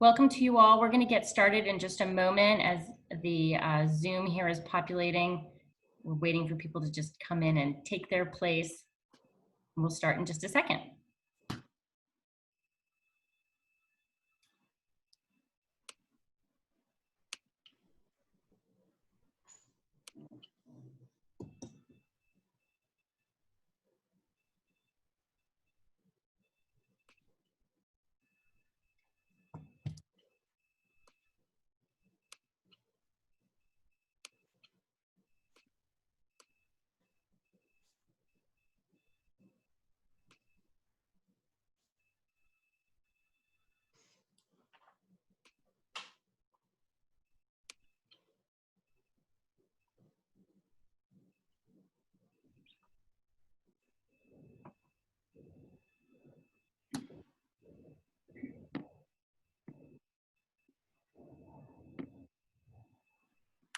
Welcome to you all. We're going to get started in just a moment as the Zoom here is populating. We're waiting for people to just come in and take their place. And we'll start in just a second.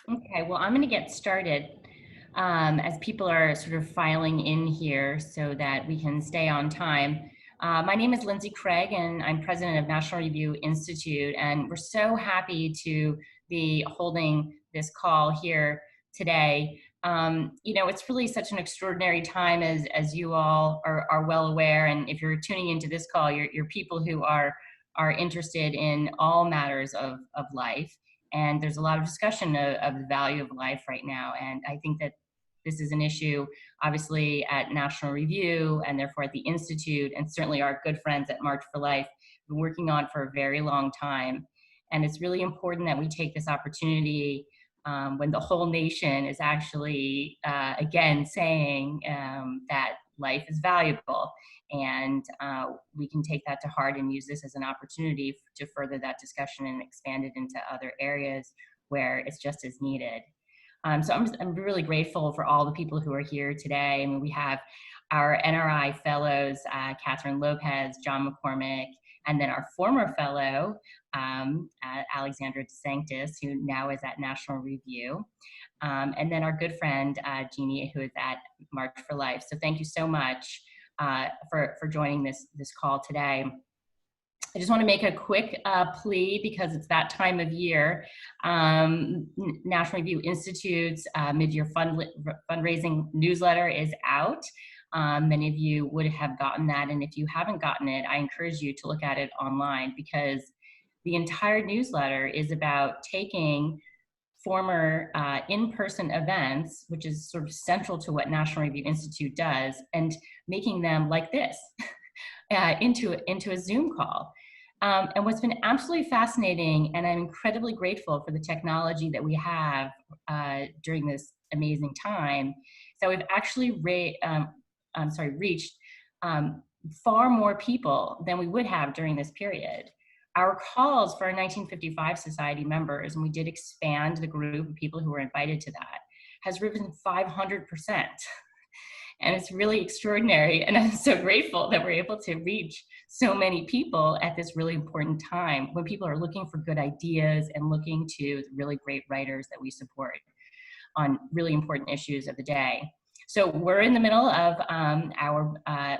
Okay, well, I'm going to get started as people are sort of filing in here so that we can stay on time. My name is Lindsay Craig, and I'm president of National Review Institute, and we're so happy to be holding this call here today. It's really such an extraordinary time, as you all are well aware, and if you're tuning into this call, you're people who are interested in all matters of life. And there's a lot of discussion of the value of life right now. And I think that this is an issue, obviously, at National Review and therefore at the Institute, and certainly our good friends at March for Life have been working on for a very long time. And it's really important that we take this opportunity when the whole nation is actually, again, saying that life is valuable. And we can take that to heart and use this as an opportunity to further that discussion and expand it into other areas where it's just as needed. So I'm really grateful for all the people who are here today. I mean, we have our NRI fellows, Kathryn Lopez, John McCormack, and then our former fellow, Alexandra DeSanctis, who now is at National Review, and then our good friend, Jeanne, who is at March for Life. So thank you so much for joining this call today. I just want to make a quick plea because it's that time of year. National Review Institute's mid-year fundraising newsletter is out. Many of you would have gotten that, and if you haven't gotten it, I encourage you to look at it online, because the entire newsletter is about taking former in-person events, which is sort of central to what National Review Institute does, and making them like this into a Zoom call. And what's been absolutely fascinating, and I'm incredibly grateful for the technology that we have during this amazing time, so we've actually reached far more people than we would have during this period. Our calls for our 1955 Society members, and we did expand the group of people who were invited to that, has risen 500%. And it's really extraordinary. And I'm so grateful that we're able to reach so many people at this really important time when people are looking for good ideas and looking to really great writers that we support on really important issues of the day. So we're in the middle of our,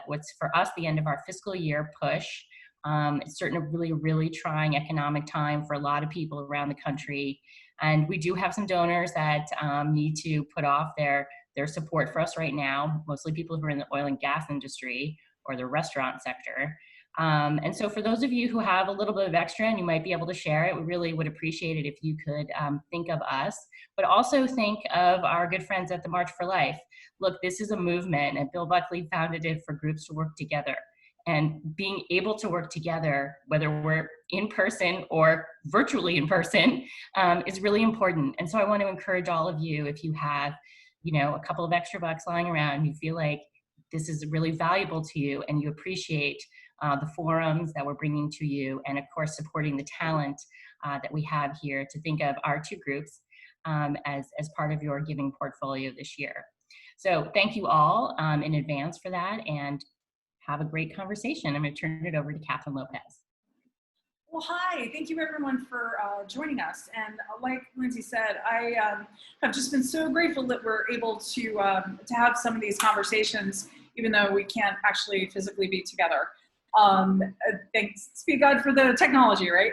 what's for us the end of our fiscal year push. It's certainly a really trying economic time for a lot of people around the country. And we do have some donors that need to put off their support for us right now, mostly people who are in the oil and gas industry or the restaurant sector. And so for those of you who have a little bit of extra and you might be able to share it, we really would appreciate it if you could think of us, but also think of our good friends at the March for Life. Look, this is a movement, and Bill Buckley founded it for groups to work together. And being able to work together, whether we're in person or virtually in person, is really important. And so I want to encourage all of you, if you have, a couple of extra bucks lying around, you feel like this is really valuable to you and you appreciate the forums that we're bringing to you, and of course supporting the talent that we have here, to think of our two groups as part of your giving portfolio this year. So thank you all in advance for that, and have a great conversation. I'm going to turn it over to Kathryn Lopez. Well, hi, thank you everyone for joining us. And like Lindsay said, I have just been so grateful that we're able to have some of these conversations, even though we can't actually physically be together. Thanks be God for the technology, right?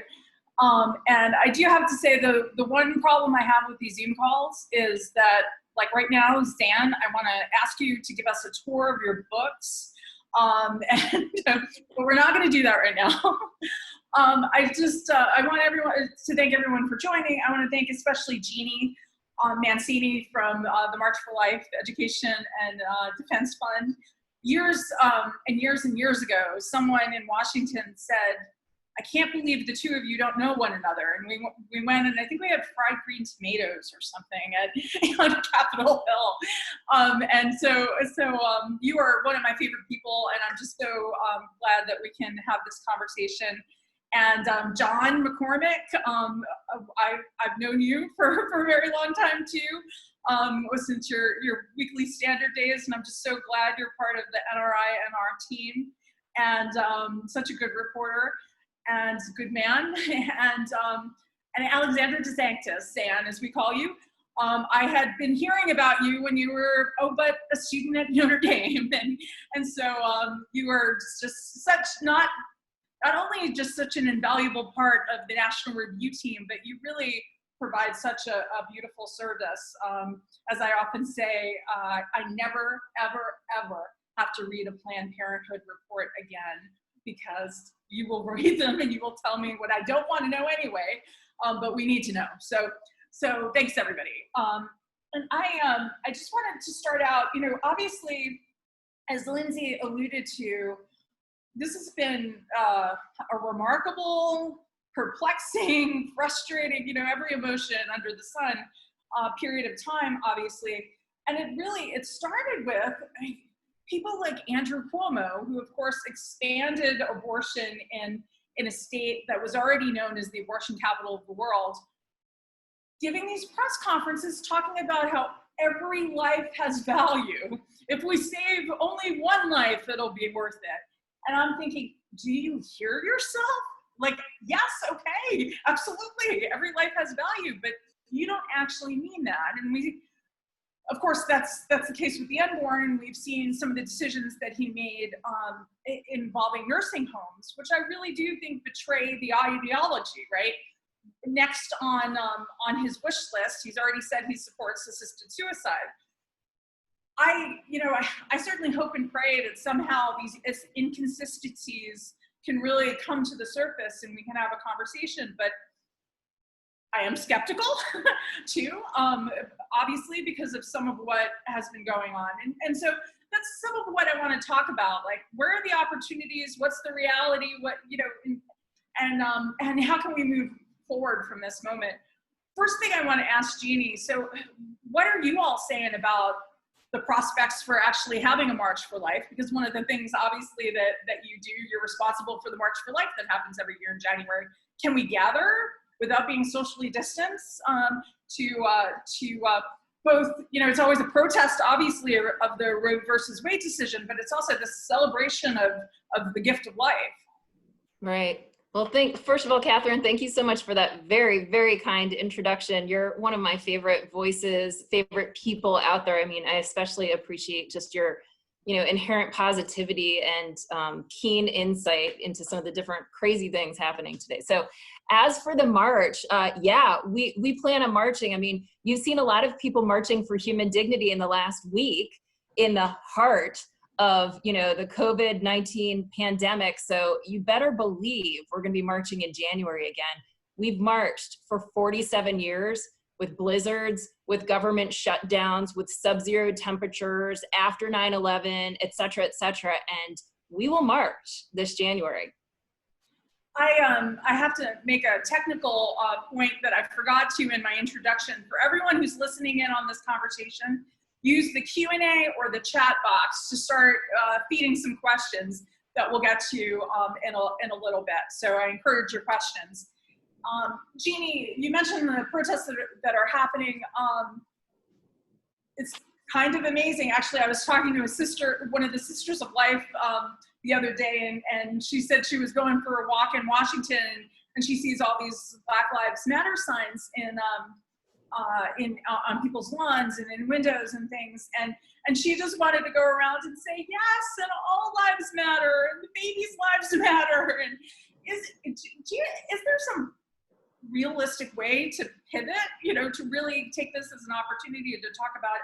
And I do have to say the one problem I have with these Zoom calls is that, like right now, Zan, I want to ask you to give us a tour of your books. But we're not going to do that right now. I want everyone to thank everyone for joining. I want to thank especially Jeanne Mancini from the March for Life Education and Defense Fund. Years and years ago, someone in Washington said, I can't believe the two of you don't know one another. And we went, and I think we had fried green tomatoes or something on Capitol Hill. And so you are one of my favorite people, and I'm just so glad that we can have this conversation. And John McCormack, I've known you for a very long time too, since your weekly standard days, and I'm just so glad you're part of the NRI team, and such a good reporter and good man. And Alexandra DeSanctis, San, as we call you. I had been hearing about you when you were but a student at Notre Dame, and so you were just such not only just such an invaluable part of the National Review team, but you really provide such a beautiful service. As I often say, I never, ever, ever have to read a Planned Parenthood report again, because you will read them and you will tell me what I don't want to know anyway, but we need to know. So thanks everybody. And I just wanted to start out, obviously, as Lindsay alluded to, this has been a remarkable, perplexing, frustrating, every emotion under the sun period of time, obviously. And it started with people like Andrew Cuomo, who of course expanded abortion in a state that was already known as the abortion capital of the world, giving these press conferences talking about how every life has value. If we save only one life, it'll be worth it. And I'm thinking, do you hear yourself? Like, yes, okay, absolutely. Every life has value, but you don't actually mean that. And of course, that's the case with the unborn. And we've seen some of the decisions that he made involving nursing homes, which I really do think betray the ideology, right? Next on his wish list, he's already said he supports assisted suicide. I certainly hope and pray that somehow these inconsistencies can really come to the surface and we can have a conversation, but I am skeptical too, obviously, because of some of what has been going on. And so that's some of what I want to talk about, like, where are the opportunities, what's the reality, and how can we move forward from this moment? First thing I want to ask Jeanne, so what are you all saying about the prospects for actually having a March for Life? Because one of the things, obviously, that you do, you're responsible for the March for Life that happens every year in January. Can we gather without being socially distanced to both, it's always a protest, obviously, of the Roe versus Wade decision, but it's also the celebration of the gift of life. Right. Well, first of all, Kathryn, thank you so much for that very, very kind introduction. You're one of my favorite voices, favorite people out there. I mean, I especially appreciate just your, inherent positivity and keen insight into some of the different crazy things happening today. So as for the march, we plan on marching. I mean, you've seen a lot of people marching for human dignity in the last week in the heart of, the COVID-19 pandemic. So you better believe we're going to be marching in January again. We've marched for 47 years with blizzards, with government shutdowns, with sub-zero temperatures, after 9/11, et cetera, and we will march this January. I have to make a technical point that I forgot to in my introduction. For everyone who's listening in on this conversation, use the Q&A or the chat box to start feeding some questions that we'll get to in a little bit. So I encourage your questions. Jeanne, you mentioned the protests that are happening. It's kind of amazing. Actually, I was talking to a sister, one of the Sisters of Life, the other day, and she said she was going for a walk in Washington, and she sees all these Black Lives Matter signs on people's lawns and in windows and things, and she just wanted to go around and say, yes, and all lives matter, and the babies' lives matter. And is there some realistic way to pivot, to really take this as an opportunity to talk about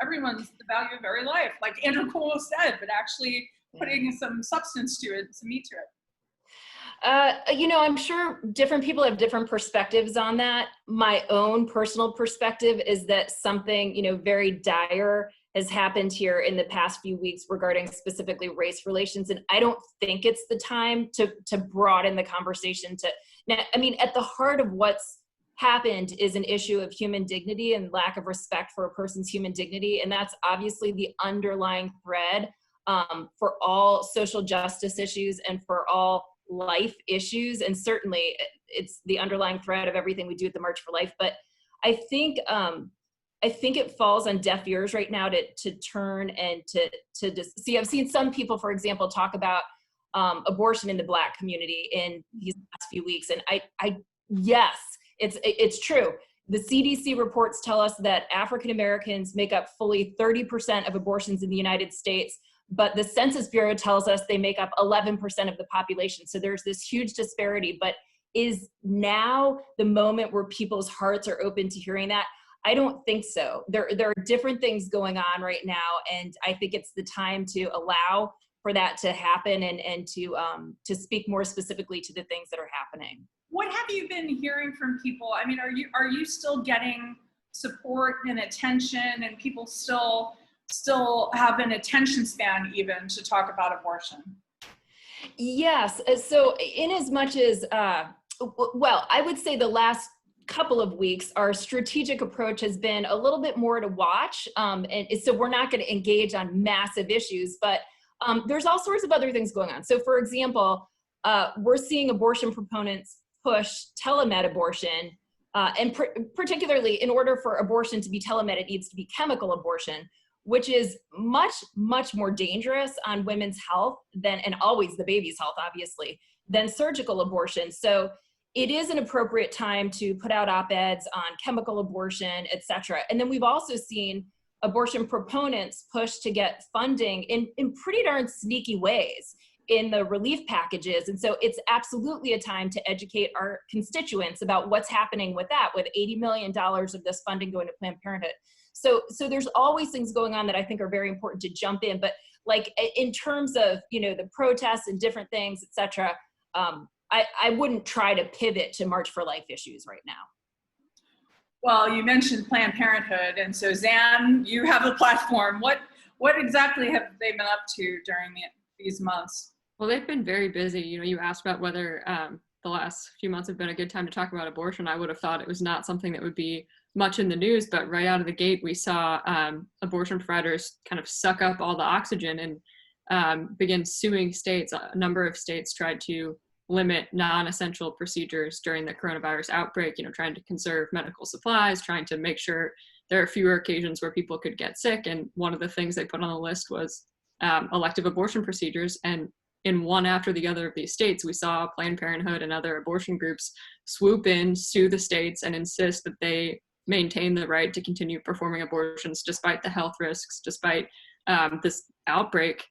everyone's the value of every life, like Andrew Cuomo said, but actually putting some substance to it, some meat to it. I'm sure different people have different perspectives on that. My own personal perspective is that something, very dire has happened here in the past few weeks regarding specifically race relations. And I don't think it's the time to broaden the conversation at the heart of what's happened is an issue of human dignity and lack of respect for a person's human dignity. And that's obviously the underlying thread for all social justice issues and for all life issues. And certainly it's the underlying thread of everything we do at the March for Life. But I think it falls on deaf ears right now to turn and to just see. I've seen some people, for example, talk about abortion in the Black community in these last few weeks. And yes, it's true. The CDC reports tell us that African Americans make up fully 30% of abortions in the United States, but the Census Bureau tells us they make up 11% of the population. So there's this huge disparity, but is now the moment where people's hearts are open to hearing that? I don't think so. There are different things going on right now, and I think it's the time to allow for that to happen and to speak more specifically to the things that are happening. What have you been hearing from people? I mean, are you still getting support and attention, and people still have an attention span even to talk about abortion? Yes. So in as much as, I would say the last couple of weeks, our strategic approach has been a little bit more to watch. And so we're not going to engage on massive issues, but there's all sorts of other things going on. So for example, we're seeing abortion proponents push telemed abortion, and particularly in order for abortion to be telemed, it needs to be chemical abortion, which is much, much more dangerous on women's health and always the baby's health, obviously, than surgical abortion. So it is an appropriate time to put out op-eds on chemical abortion, et cetera. And then we've also seen abortion proponents push to get funding in pretty darn sneaky ways in the relief packages. And so it's absolutely a time to educate our constituents about what's happening with that, with $80 million of this funding going to Planned Parenthood. So there's always things going on that I think are very important to jump in. But like in terms of, the protests and different things, et cetera, I wouldn't try to pivot to March for Life issues right now. Well, you mentioned Planned Parenthood, and so Jeanne, you have a platform. What exactly have they been up to during these months? Well, they've been very busy. You asked about whether the last few months have been a good time to talk about abortion. I would have thought it was not something that would be much in the news, but right out of the gate, we saw abortion providers kind of suck up all the oxygen and begin suing states. A number of states tried to limit non-essential procedures during the coronavirus outbreak, trying to conserve medical supplies, trying to make sure there are fewer occasions where people could get sick. And one of the things they put on the list was elective abortion procedures. And in one after the other of these states, we saw Planned Parenthood and other abortion groups swoop in, sue the states, and insist that they maintain the right to continue performing abortions despite the health risks, despite this outbreak,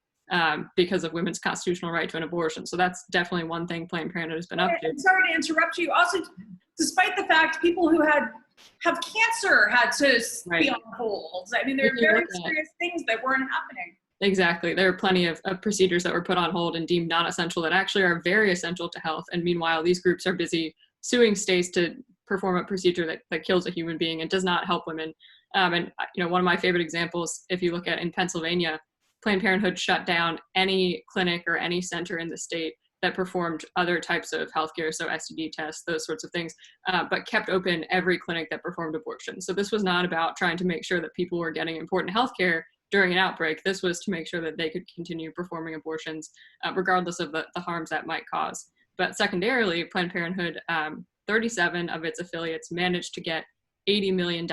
because of women's constitutional right to an abortion. So that's definitely one thing Planned Parenthood has been up to. I'm sorry to interrupt you. Also, despite the fact people who have cancer had to be on hold. I mean, there are very serious things that weren't happening. Exactly. There are plenty of procedures that were put on hold and deemed non-essential that actually are very essential to health. And meanwhile, these groups are busy suing states to perform a procedure that kills a human being and does not help women. And one of my favorite examples, if you look at in Pennsylvania, Planned Parenthood shut down any clinic or any center in the state that performed other types of healthcare, so STD tests, those sorts of things, but kept open every clinic that performed abortion. So this was not about trying to make sure that people were getting important healthcare during an outbreak. This was to make sure that they could continue performing abortions, regardless of the harms that might cause. But secondarily, Planned Parenthood, 37 of its affiliates managed to get $80 million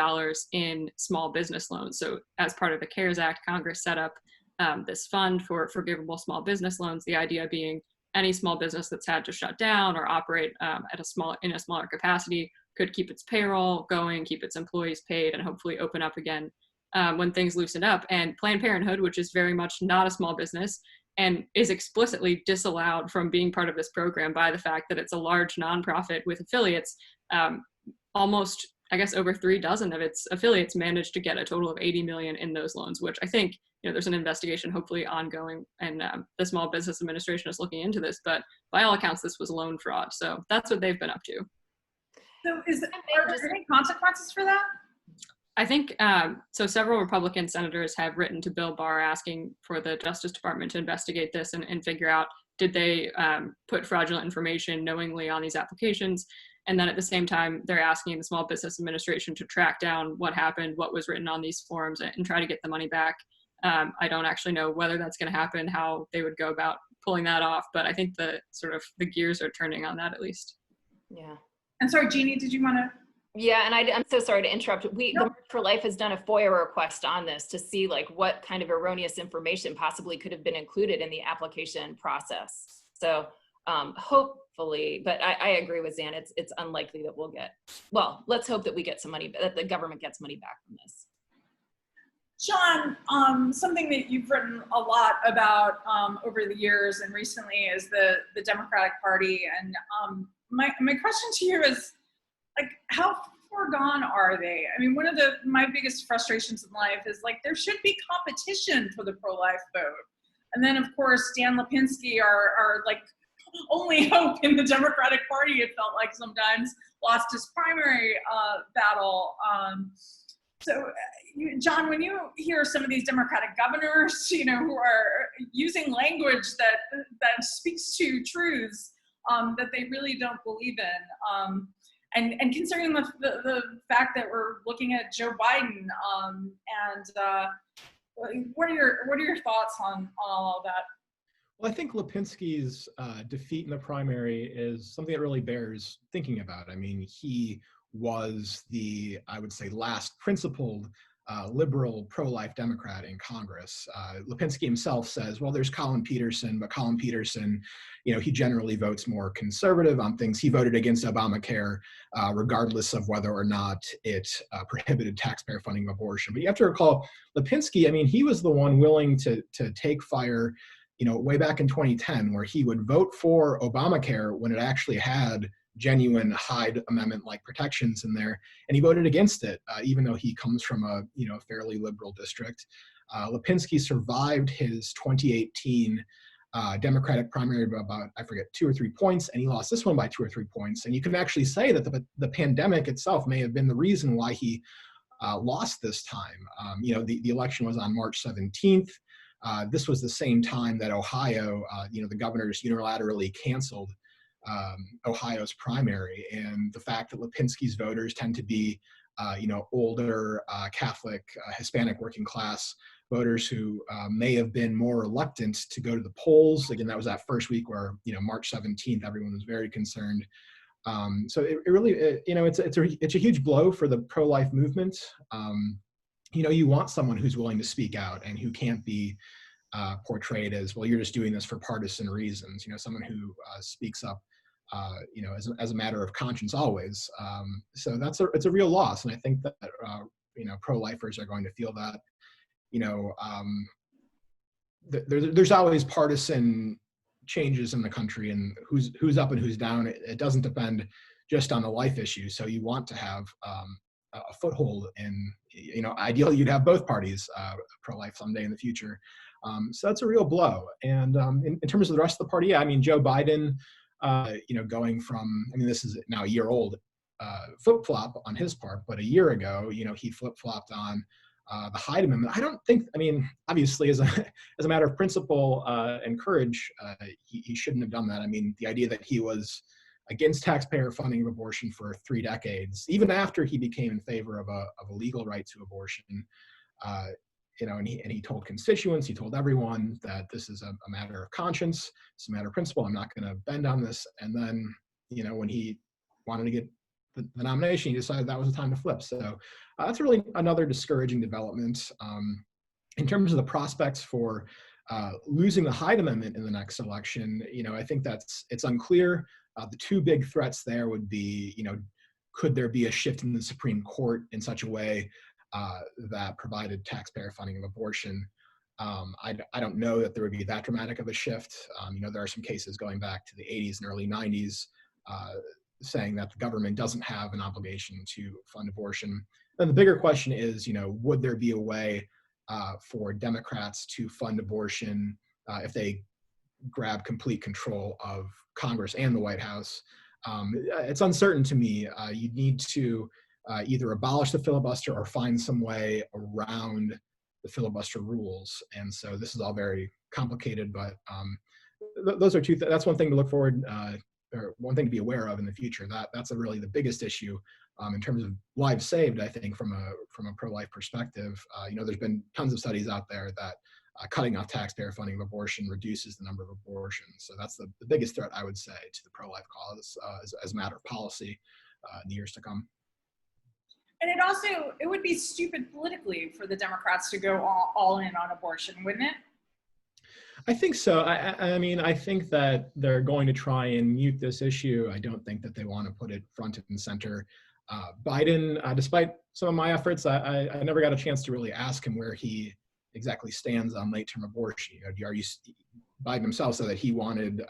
in small business loans. So as part of the CARES Act, Congress set up this fund for forgivable small business loans, the idea being any small business that's had to shut down or operate in a smaller capacity could keep its payroll going, keep its employees paid, and hopefully open up again when things loosen up. And Planned Parenthood, which is very much not a small business, and is explicitly disallowed from being part of this program by the fact that it's a large nonprofit with affiliates. Almost, I guess, over 3 dozen of its affiliates managed to get a total of 80 million in those loans, which I think, there's an investigation hopefully ongoing, and the Small Business Administration is looking into this, but by all accounts, this was loan fraud. So that's what they've been up to. So are there any consequences for that? I think, so several Republican senators have written to Bill Barr asking for the Justice Department to investigate this and figure out, did they put fraudulent information knowingly on these applications? And then at the same time, they're asking the Small Business Administration to track down what happened, what was written on these forms, and try to get the money back. I don't actually know whether that's going to happen, how they would go about pulling that off, but I think the gears are turning on that at least. Yeah. And sorry, Jeannie, did you want to? Yeah, and I'm so sorry to interrupt. The March for Life has done a FOIA request on this to see like what kind of erroneous information possibly could have been included in the application process. So hopefully, but I agree with Zan, it's unlikely that we'll get, well, let's hope that we get some money, that the government gets money back from this. John, something that you've written a lot about over the years and recently is the Democratic Party. And my question to you is, like, how far gone are they? I mean, one of my biggest frustrations in life is like, there should be competition for the pro-life vote. And then of course, Dan Lipinski, our like only hope in the Democratic Party, it felt like sometimes, lost his primary battle. John, when you hear some of these Democratic governors, who are using language that speaks to truths that they really don't believe in, and considering the fact that we're looking at Joe Biden, what are your thoughts on all of that? Well, I think Lipinski's defeat in the primary is something that really bears thinking about. I mean, he was the, I would say, last principled liberal pro-life Democrat in Congress. Lipinski himself says, well, there's Colin Peterson, but Colin Peterson, he generally votes more conservative on things. He voted against Obamacare, regardless of whether or not it prohibited taxpayer funding of abortion. But you have to recall, Lipinski, I mean, he was the one willing to take fire, way back in 2010, where he would vote for Obamacare when it actually had genuine Hyde Amendment-like protections in there, and he voted against it, even though he comes from a fairly liberal district. Lipinski survived his 2018 Democratic primary by about, I forget, 2 or 3 points, and he lost this one by 2 or 3 points. And you can actually say that the pandemic itself may have been the reason why he lost this time. The election was on March 17th. This was the same time that Ohio, the governors unilaterally canceled Ohio's primary, and the fact that Lipinski's voters tend to be, older Catholic, Hispanic working class voters who may have been more reluctant to go to the polls. Again, that was that first week where, March 17th, everyone was very concerned. So it really, it's a huge blow for the pro-life movement. You want someone who's willing to speak out and who can't be portrayed as, well, you're just doing this for partisan reasons. Someone who speaks up, as a matter of conscience always. So it's a real loss, and I think that pro-lifers are going to feel that. There's always partisan changes in the country, and who's up and who's down. It doesn't depend just on the life issue. So you want to have a foothold, and ideally you'd have both parties pro-life someday in the future. So that's a real blow. And in terms of the rest of the party, yeah, I mean, Joe Biden, going from, this is now a year old flip-flop on his part, but a year ago, he flip-flopped on the Hyde Amendment. I don't think, obviously as a matter of principle and courage, he shouldn't have done that. The idea that he was against taxpayer funding of abortion for 3 decades, even after he became in favor of a legal right to abortion, and he told constituents, he told everyone that this is a matter of conscience, it's a matter of principle, I'm not going to bend on this. And then, when he wanted to get the nomination, he decided that was the time to flip. So that's really another discouraging development. In terms of the prospects for losing the Hyde Amendment in the next election, I think it's unclear. The 2 big threats there would be, could there be a shift in the Supreme Court in such a way that provided taxpayer funding of abortion? I don't know that there would be that dramatic of a shift. There are some cases going back to the 80s and early 90s saying that the government doesn't have an obligation to fund abortion. And the bigger question is, would there be a way for Democrats to fund abortion if they grab complete control of Congress and the White House? It's uncertain to me. You'd need to either abolish the filibuster or find some way around the filibuster rules. And so this is all very complicated, but those are that's one thing to look forward, or one thing to be aware of in the future. That's really the biggest issue in terms of lives saved, I think, from a pro-life perspective. There's been tons of studies out there that cutting off taxpayer funding of abortion reduces the number of abortions. So that's the biggest threat, I would say, to the pro-life cause as a matter of policy in the years to come. And it would be stupid politically for the Democrats to go all in on abortion, wouldn't it? I think so. I think that they're going to try and mute this issue. I don't think that they want to put it front and center. Biden, despite some of my efforts, I never got a chance to really ask him where he exactly stands on late-term abortion. Biden himself said that he wanted,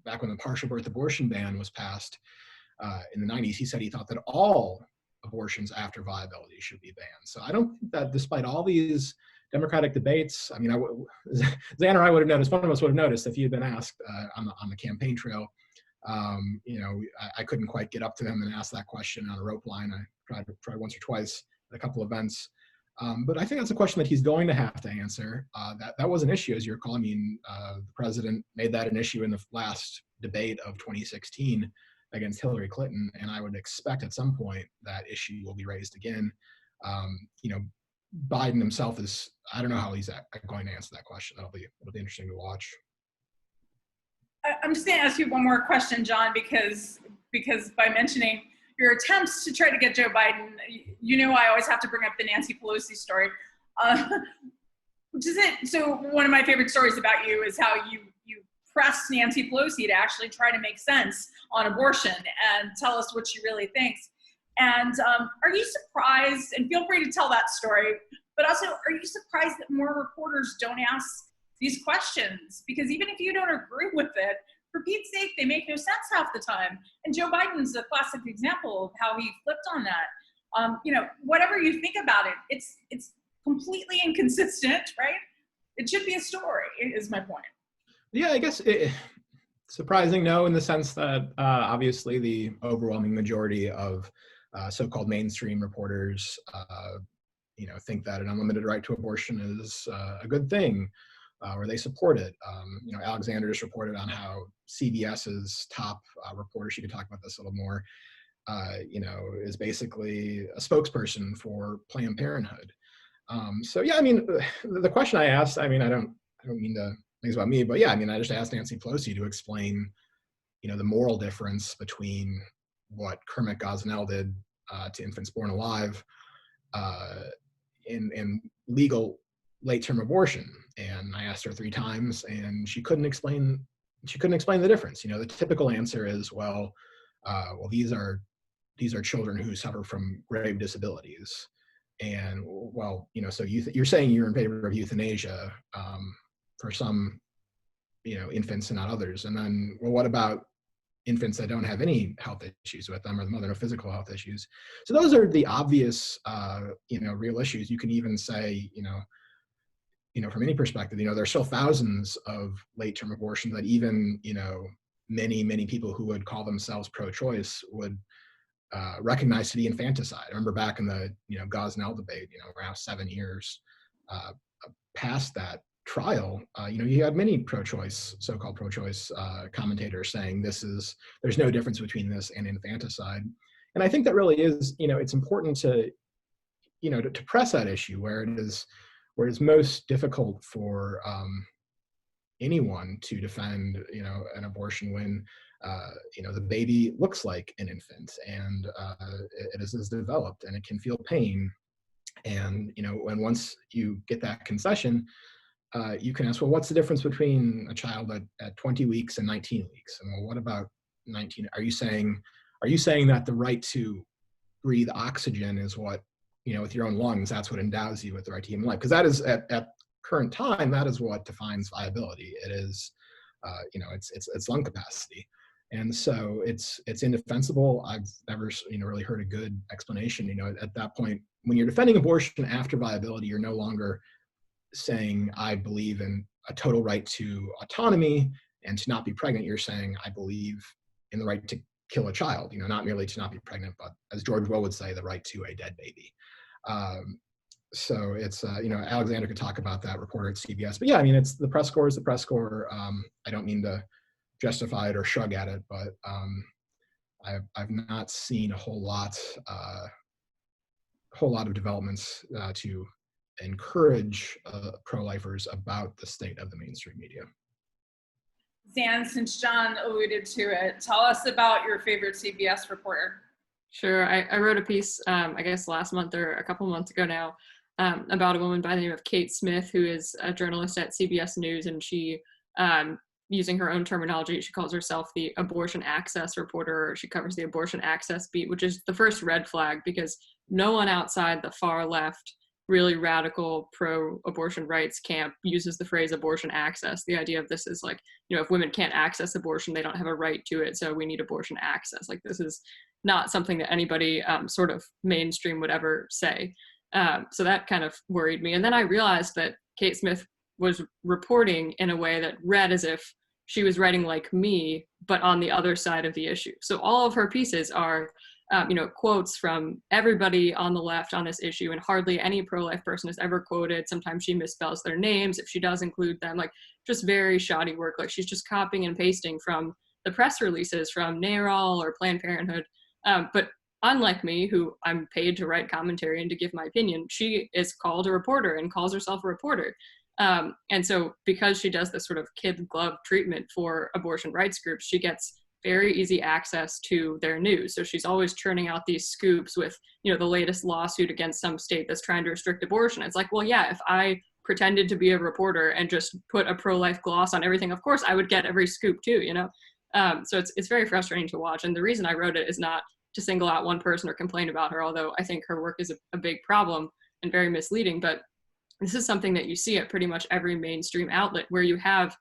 back when the partial birth abortion ban was passed in the 90s, he said he thought that all abortions after viability should be banned. So I don't think that, despite all these Democratic debates, Xander and I would have noticed, one of us would have noticed if he had been asked on the campaign trail. I couldn't quite get up to him and ask that question on a rope line. I tried once or twice at a couple events. But I think that's a question that he's going to have to answer. That was an issue, as you recall. The president made that an issue in the last debate of 2016 against Hillary Clinton, and I would expect at some point that issue will be raised again. Biden himself I don't know how he's going to answer that question. It'll be interesting to watch. I'm just going to ask you one more question, John, because by mentioning your attempts to try to get Joe Biden, I always have to bring up the Nancy Pelosi story, which is it. So one of my favorite stories about you is how you pressed Nancy Pelosi to actually try to make sense on abortion and tell us what she really thinks. And are you surprised, and feel free to tell that story, but also, are you surprised that more reporters don't ask these questions? Because even if you don't agree with it, for Pete's sake, they make no sense half the time. And Joe Biden's a classic example of how he flipped on that. Whatever you think about it, it's completely inconsistent, right? It should be a story, is my point. Yeah, I guess surprising, no, in the sense that obviously the overwhelming majority of so-called mainstream reporters, think that an unlimited right to abortion is a good thing, or they support it. Alexandra just reported on how CBS's top reporter, she could talk about this a little more, is basically a spokesperson for Planned Parenthood. The question I asked, I don't mean to things about me, but I just asked Nancy Pelosi to explain, the moral difference between what Kermit Gosnell did to infants born alive in legal late-term abortion. And I asked her 3 times, and she couldn't explain the difference. The typical answer is, these are children who suffer from grave disabilities, and so you're saying you're in favor of euthanasia for some, infants and not others. And then, what about infants that don't have any health issues with them, or the mother no physical health issues? So those are the obvious, real issues. You can even say, from any perspective, there are still thousands of late-term abortions that even, many people who would call themselves pro-choice would recognize to be infanticide. I remember back in the, Gosnell debate, around 7 years past that trial, you had many pro-choice, so-called pro-choice commentators saying there's no difference between this and infanticide. And I think that really is, it's important to, to press that issue where it's most difficult for anyone to defend, an abortion when, the baby looks like an infant, and it is developed, and it can feel pain. And, and once you get that concession, you can ask, what's the difference between a child at 20 weeks and 19 weeks? And what about 19? Are you saying that the right to breathe oxygen is what, with your own lungs, that's what endows you with the right to human life? Because that is at current time, that is what defines viability. It is, it's lung capacity. And so it's indefensible. I've never, really heard a good explanation. At that point, when you're defending abortion after viability, you're no longer saying, I believe in a total right to autonomy and to not be pregnant. You're saying, I believe in the right to kill a child, not merely to not be pregnant, but as George Will would say, the right to a dead baby. So it's, Alexandra could talk about that, reporter at CBS. But yeah, it's the press score is the press score. I don't mean to justify it or shrug at it, but I've not seen a whole lot of developments to encourage pro-lifers about the state of the mainstream media. Zan, since John alluded to it, tell us about your favorite CBS reporter. Sure. I wrote a piece, I guess last month or a couple months ago now, about a woman by the name of Kate Smith, who is a journalist at CBS News, and she, using her own terminology, she calls herself the abortion access reporter, or she covers the abortion access beat, which is the first red flag, because no one outside the far left, really radical pro-abortion rights camp uses the phrase abortion access. The idea of this is like, if women can't access abortion, they don't have a right to it, so we need abortion access. Like, this is not something that anybody sort of mainstream would ever say. So that kind of worried me. And then I realized that Kate Smith was reporting in a way that read as if she was writing like me, but on the other side of the issue. So all of her pieces are, quotes from everybody on the left on this issue, and hardly any pro-life person is ever quoted. Sometimes she misspells their names if she does include them, like just very shoddy work. Like, she's just copying and pasting from the press releases from NARAL or Planned Parenthood. But unlike me, who I'm paid to write commentary and to give my opinion, she is called a reporter and calls herself a reporter. And so because she does this sort of kid glove treatment for abortion rights groups, she gets very easy access to their news. So she's always churning out these scoops with, the latest lawsuit against some state that's trying to restrict abortion. It's like, well, yeah, if I pretended to be a reporter and just put a pro-life gloss on everything, of course I would get every scoop too, So it's very frustrating to watch. And the reason I wrote it is not to single out one person or complain about her, although I think her work is a big problem and very misleading. But this is something that you see at pretty much every mainstream outlet, where you have,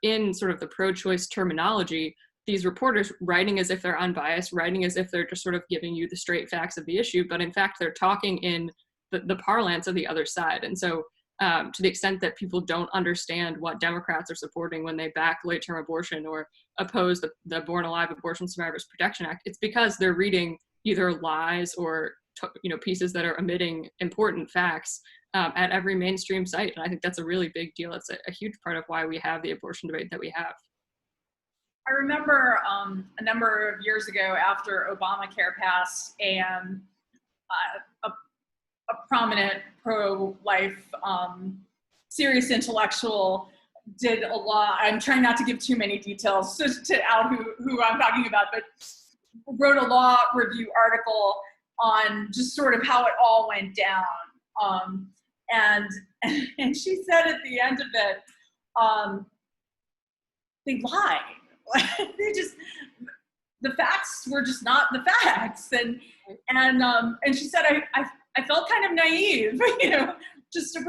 in sort of the pro-choice terminology, these reporters writing as if they're unbiased, writing as if they're just sort of giving you the straight facts of the issue, but in fact, they're talking in the parlance of the other side. And so to the extent that people don't understand what Democrats are supporting when they back late-term abortion or oppose the Born Alive Abortion Survivors Protection Act, it's because they're reading either lies or pieces that are omitting important facts at every mainstream site. And I think that's a really big deal. It's a huge part of why we have the abortion debate that we have. I remember a number of years ago, after Obamacare passed, and a prominent pro-life, serious intellectual did a lot. I'm trying not to give too many details to out who I'm talking about, but wrote a law review article on just sort of how it all went down. And she said at the end of it, they lied. The facts were just not the facts. And she said, I felt kind of naive, just to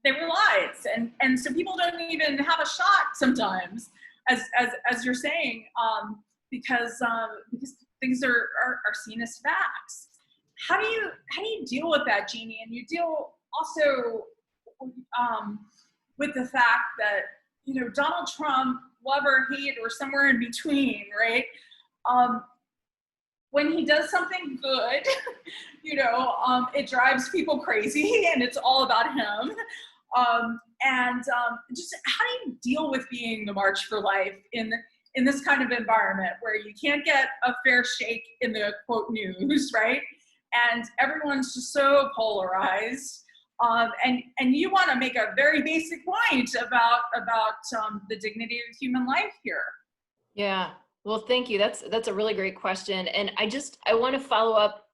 they were lies. And so people don't even have a shot sometimes, as you're saying, because things are seen as facts. How do you deal with that, Jeannie? And you deal also with the fact that, Donald Trump, love or hate or somewhere in between, right? When he does something good, it drives people crazy and it's all about him. Just how do you deal with being the March for Life in this kind of environment where you can't get a fair shake in the quote news, right? And everyone's just so polarized. And you want to make a very basic point about the dignity of human life here. Yeah. Well, thank you. That's a really great question. And I want to follow up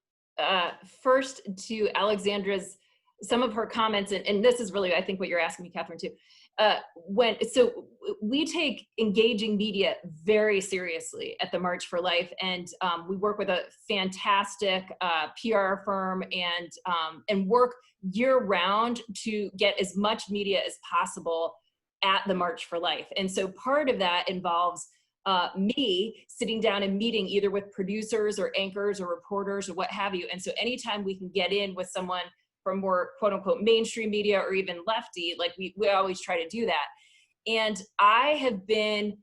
first to Alexandra's, some of her comments, and this is really, I think, what you're asking me, Kathryn, too, we take engaging media very seriously at the March for Life, and we work with a fantastic PR firm and work year round to get as much media as possible at the March for Life. And so part of that involves me sitting down and meeting either with producers or anchors or reporters or what have you. And so anytime we can get in with someone from more quote unquote mainstream media or even lefty, like we always try to do that. And I have been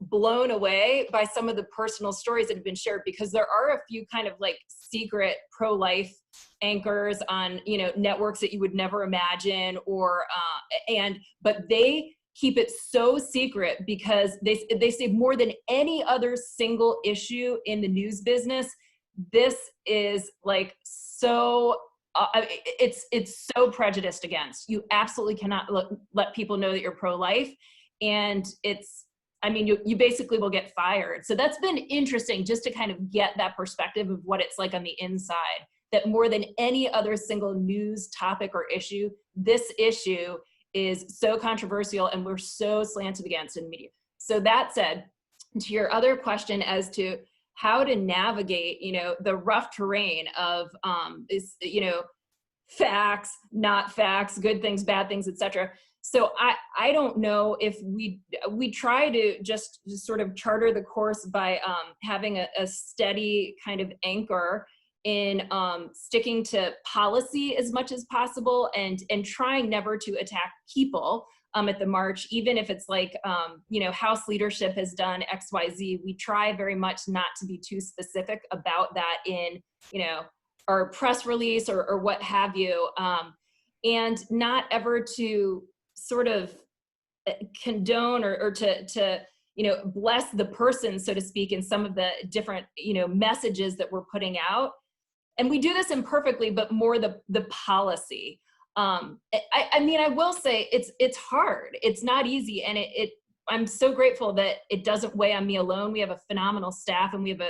blown away by some of the personal stories that have been shared, because there are a few kind of like secret pro-life anchors on, you know, networks that you would never imagine, or but they keep it so secret because they say more than any other single issue in the news business, this is like so it's so prejudiced against. You absolutely cannot let people know that you're pro-life, and it's, I mean, you basically will get fired. So that's been interesting, just to kind of get that perspective of what it's like on the inside, that more than any other single news topic or issue, this issue is so controversial and we're so slanted against in media. So that said, to your other question as to how to navigate, you know, the rough terrain of is, you know, facts, not facts, good things, bad things, etc. So I don't know if we try to just sort of charter the course by having a steady kind of anchor in sticking to policy as much as possible, and trying never to attack people at the march, even if it's like, you know, House leadership has done XYZ. We try very much not to be too specific about that in, you know, our press release or what have you, and not ever to sort of condone or to you know, bless the person, so to speak, in some of the different, you know, messages that we're putting out. And we do this imperfectly, but more the policy. I mean, I will say it's hard. It's not easy, and I'm so grateful that it doesn't weigh on me alone. We have a phenomenal staff, and we have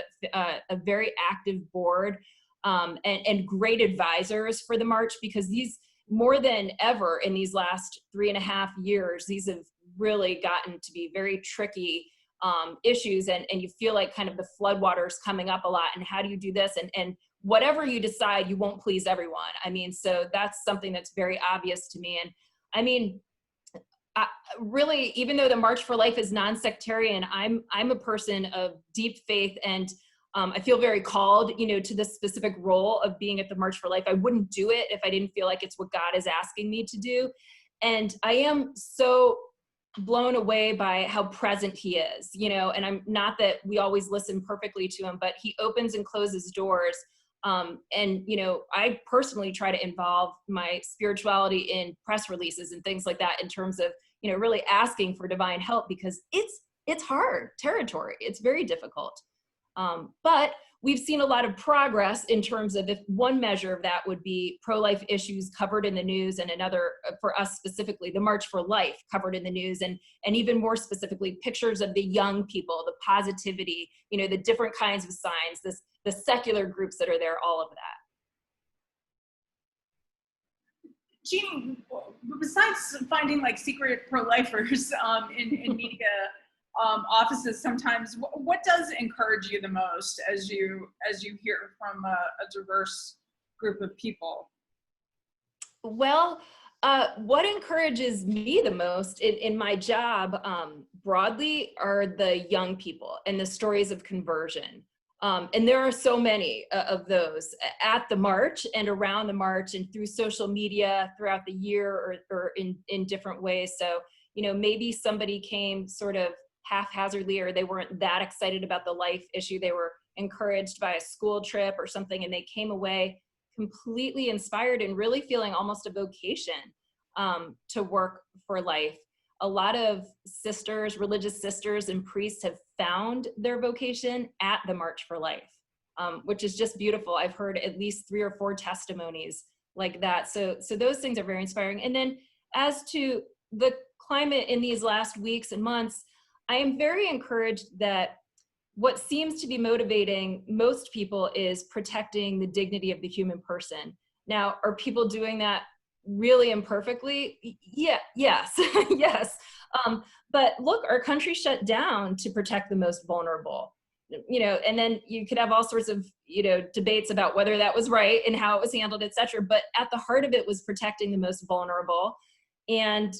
a very active board, and great advisors for the march, because these, more than ever in these last 3.5 years, these have really gotten to be very tricky issues, and you feel like kind of the floodwaters coming up a lot, and how do you do this, and whatever you decide, you won't please everyone. I mean, so that's something that's very obvious to me. And I mean, really, even though the March for Life is non-sectarian, I'm a person of deep faith, and I feel very called, you know, to this specific role of being at the March for Life. I wouldn't do it if I didn't feel like it's what God is asking me to do. And I am so blown away by how present he is, you know, and I'm not that we always listen perfectly to him, but he opens and closes doors. And, you know, I personally try to involve my spirituality in press releases and things like that, in terms of, you know, really asking for divine help, because it's hard territory. It's very difficult. But we've seen a lot of progress in terms of, if one measure of that would be pro-life issues covered in the news, and another, for us specifically, the March for Life covered in the news, and even more specifically, pictures of the young people, the positivity, you know, the different kinds of signs, the secular groups that are there, all of that. Jeanne, besides finding like secret pro-lifers in media offices sometimes, what does encourage you the most as you hear from a diverse group of people? Well, what encourages me the most in my job broadly are the young people and the stories of conversion. And there are so many of those at the march and around the march and through social media throughout the year, or in different ways. So, you know, maybe somebody came sort of haphazardly, or they weren't that excited about the life issue. They were encouraged by a school trip or something, and they came away completely inspired and really feeling almost a vocation to work for life. A lot of sisters, religious sisters and priests, have found their vocation at the March for Life, which is just beautiful. I've heard at least 3 or 4 testimonies like that. So those things are very inspiring. And then as to the climate in these last weeks and months, I am very encouraged that what seems to be motivating most people is protecting the dignity of the human person. Now, are people doing that really imperfectly? Yeah, yes, yes. But look, our country shut down to protect the most vulnerable. And then you could have all sorts of, debates about whether that was right and how it was handled, et cetera. But at the heart of it was protecting the most vulnerable. And,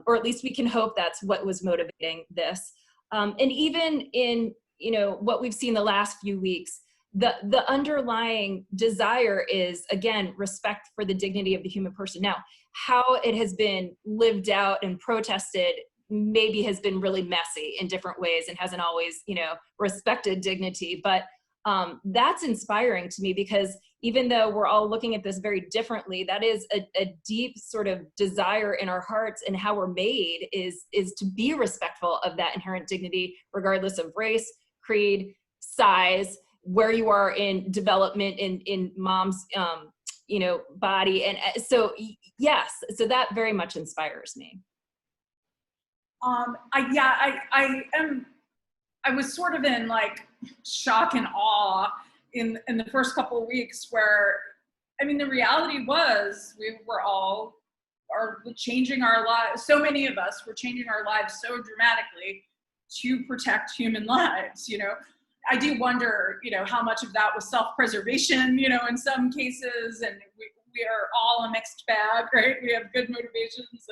or at least we can hope that's what was motivating this. And even in, what we've seen the last few weeks, the underlying desire is, again, respect for the dignity of the human person. Now, how it has been lived out and protested maybe has been really messy in different ways and hasn't always, respected dignity. But that's inspiring to me, because even though we're all looking at this very differently, that is a deep sort of desire in our hearts, and how we're made is to be respectful of that inherent dignity, regardless of race, creed, size, where you are in development in mom's, body. And so, yes, so that very much inspires me. I was sort of in like shock and awe in the first couple of weeks, where, the reality was we were all changing our lives. So many of us were changing our lives so dramatically to protect human lives. I do wonder, how much of that was self-preservation, in some cases, and we are all a mixed bag, right? We have good motivations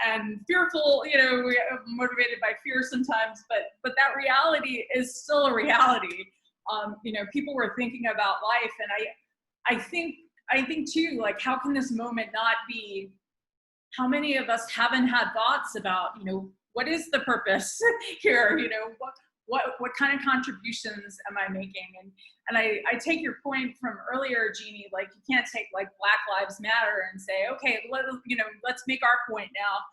and fearful, we are motivated by fear sometimes, but that reality is still a reality. People were thinking about life, and I think too, like, how can this moment not be, how many of us haven't had thoughts about, what is the purpose here? What kind of contributions am I making? And I take your point from earlier, Jeannie, like, you can't take like Black Lives Matter and say, okay, let's make our point now.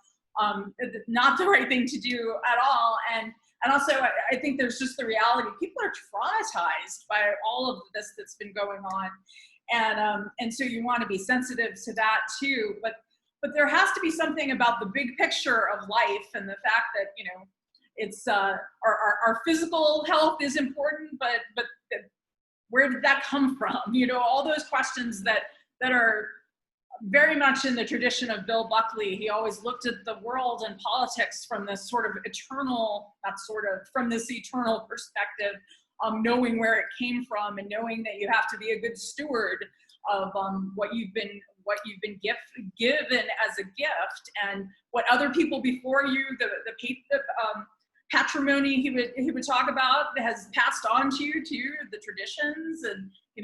Not the right thing to do at all. And also, I think there's just the reality. People are traumatized by all of this that's been going on. And so you want to be sensitive to that too. But there has to be something about the big picture of life, and the fact that, it's our physical health is important, but where did that come from? All those questions that are very much in the tradition of Bill Buckley. He always looked at the world and politics from this sort of eternal, from this eternal perspective, knowing where it came from, and knowing that you have to be a good steward of what you've been given as a gift, and what other people before you, the patrimony he would talk about has passed on to you too, the traditions. And we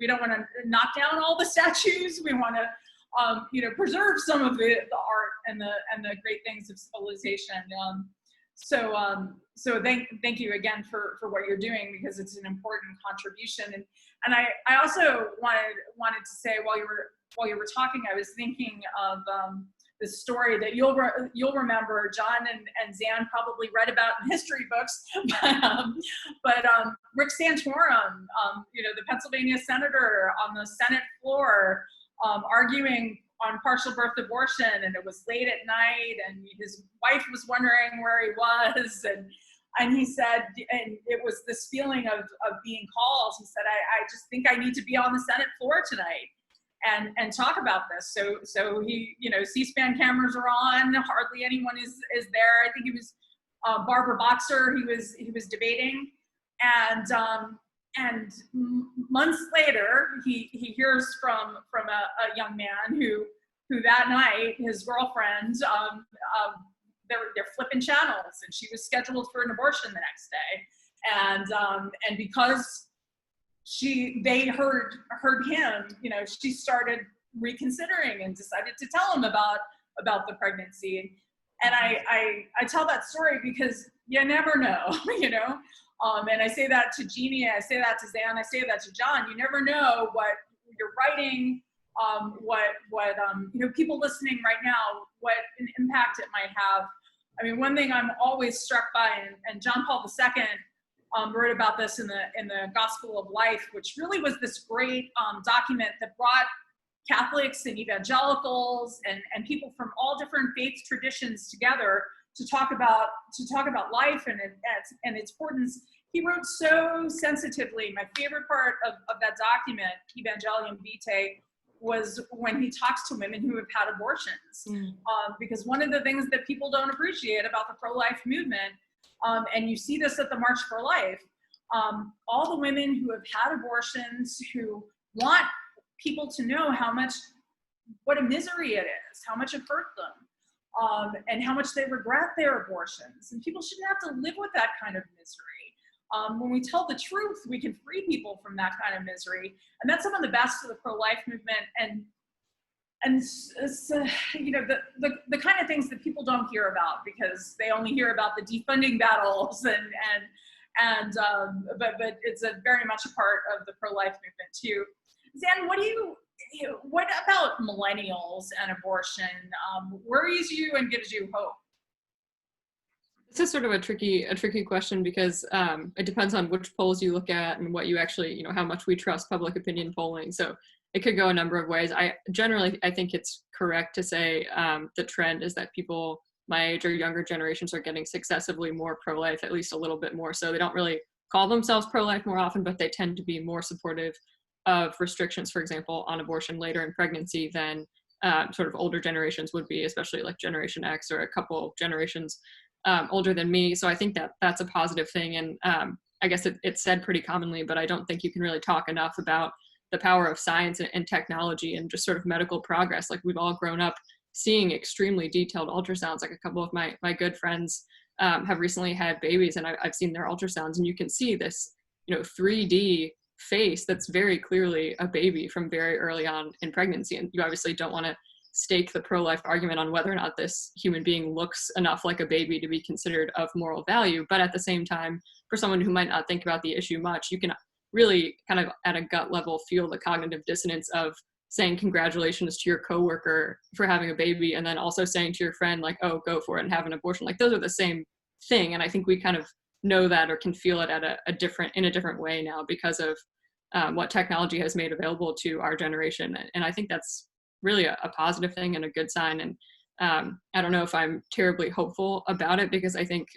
don't want to knock down all the statues. We want to preserve some of the art and the great things of civilization. So thank you again for what you're doing, because it's an important contribution. And I also wanted to say, while you were talking, I was thinking of this story that you'll remember. John and Zan probably read about in history books, but Rick Santorum, the Pennsylvania senator, on the Senate floor, arguing on partial birth abortion, and it was late at night, and his wife was wondering where he was, and he said, and it was this feeling of being called. He said, I just think I need to be on the Senate floor tonight and talk about this. So he, C-SPAN cameras are on, hardly anyone is there. I think he was Barbara Boxer, he was debating, and months later, he hears from a young man who that night, his girlfriend, they're flipping channels, and she was scheduled for an abortion the next day, and because they heard him, she started reconsidering and decided to tell him about the pregnancy. And I tell that story because you never know, and I say that to Jeannie, I say that to Zan, I say that to John. You never know what you're writing, what people listening right now, what an impact it might have. I mean, one thing I'm always struck by, and John Paul II wrote about this in the Gospel of Life, which really was this great document that brought Catholics and evangelicals and people from all different faith traditions together to talk about life and its importance. He wrote so sensitively. My favorite part of that document, Evangelium Vitae, was when he talks to women who have had abortions. Because one of the things that people don't appreciate about the pro-life movement, and you see this at the March for Life, all the women who have had abortions, who want people to know what a misery it is, how much it hurt them, and how much they regret their abortions. And people shouldn't have to live with that kind of misery. When we tell the truth, we can free people from that kind of misery. And that's some of the best of the pro-life movement. And you know, the kind of things that people don't hear about, because they only hear about the defunding battles but it's very much a part of the pro-life movement too. Jeanne, what about millennials and abortion worries you and gives you hope? This is sort of a tricky question, because it depends on which polls you look at and what you actually, you know, how much we trust public opinion polling. So it could go a number of ways. I think it's correct to say the trend is that people my age or younger generations are getting successively more pro-life, at least a little bit more so. They don't really call themselves pro-life more often, but they tend to be more supportive of restrictions, for example, on abortion later in pregnancy than sort of older generations would be, especially like Generation X or a couple generations older than me. So I think that that's a positive thing. And I guess it's said pretty commonly, but I don't think you can really talk enough about the power of science and technology and just sort of medical progress. Like, we've all grown up seeing extremely detailed ultrasounds. Like, a couple of my good friends have recently had babies, and I've seen their ultrasounds, and you can see this, you know, 3D face that's very clearly a baby from very early on in pregnancy. And you obviously don't want to stake the pro-life argument on whether or not this human being looks enough like a baby to be considered of moral value. But at the same time, for someone who might not think about the issue much, you can really kind of at a gut level feel the cognitive dissonance of saying congratulations to your coworker for having a baby, and then also saying to your friend, like, oh, go for it and have an abortion. Like, those are the same thing. And I think we kind of know that, or can feel it at in a different way now, because of what technology has made available to our generation. And I think that's really a positive thing and a good sign. And I don't know if I'm terribly hopeful about it, because I think,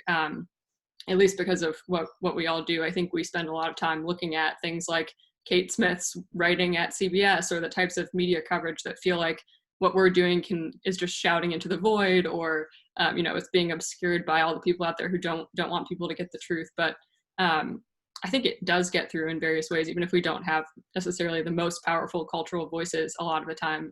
at least because of what we all do, I think we spend a lot of time looking at things like Kate Smith's writing at CBS, or the types of media coverage that feel like what we're doing is just shouting into the void, or you know, it's being obscured by all the people out there who don't want people to get the truth. But I think it does get through in various ways, even if we don't have necessarily the most powerful cultural voices a lot of the time.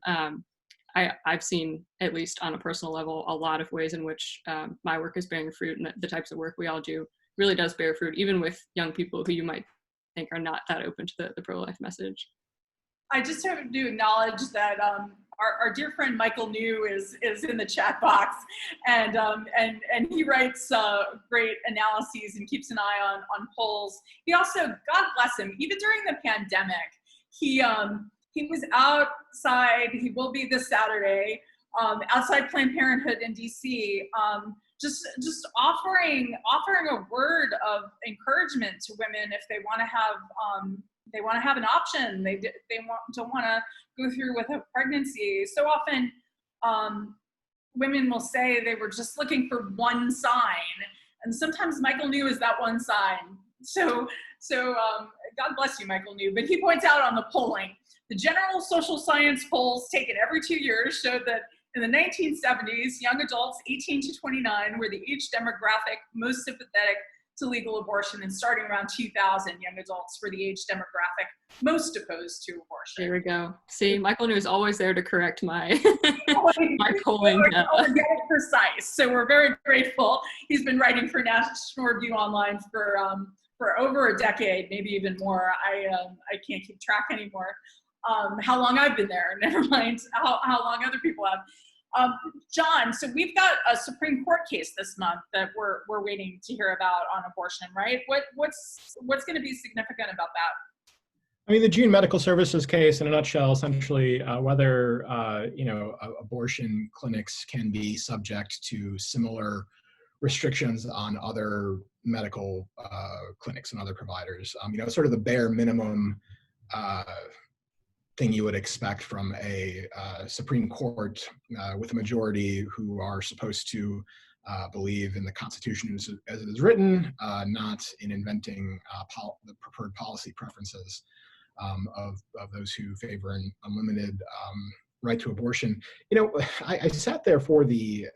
I've seen, at least on a personal level, a lot of ways in which my work is bearing fruit, and the types of work we all do really does bear fruit, even with young people who you might think are not that open to the pro-life message. I just have to acknowledge that our dear friend Michael New is in the chat box, and he writes great analyses and keeps an eye on polls. He also, God bless him, even during the pandemic, he was outside. He will be this Saturday outside Planned Parenthood in DC, just offering a word of encouragement to women if they want to have an option. They don't want to go through with a pregnancy. So often, women will say they were just looking for one sign, and sometimes Michael New is that one sign. So God bless you, Michael New. But he points out on the polling, the general social science polls taken every 2 years showed that in the 1970s, young adults 18 to 29 were the age demographic most sympathetic to legal abortion, and starting around 2000, young adults were the age demographic most opposed to abortion. There we go. See, Michael New is always there to correct my my polling. Get it precise. So we're very grateful. He's been writing for National Review Online for over a decade, maybe even more. I can't keep track anymore. How long I've been there, never mind how long other people have. John, so we've got a Supreme Court case this month that we're waiting to hear about on abortion, right? What's going to be significant about that? I mean, the June Medical Services case, in a nutshell, essentially whether abortion clinics can be subject to similar restrictions on other medical clinics and other providers. Sort of the bare minimum thing you would expect from a Supreme Court with a majority who are supposed to believe in the Constitution as it is written, not in inventing the preferred policy preferences. of those who favor an unlimited right to abortion. I sat there for the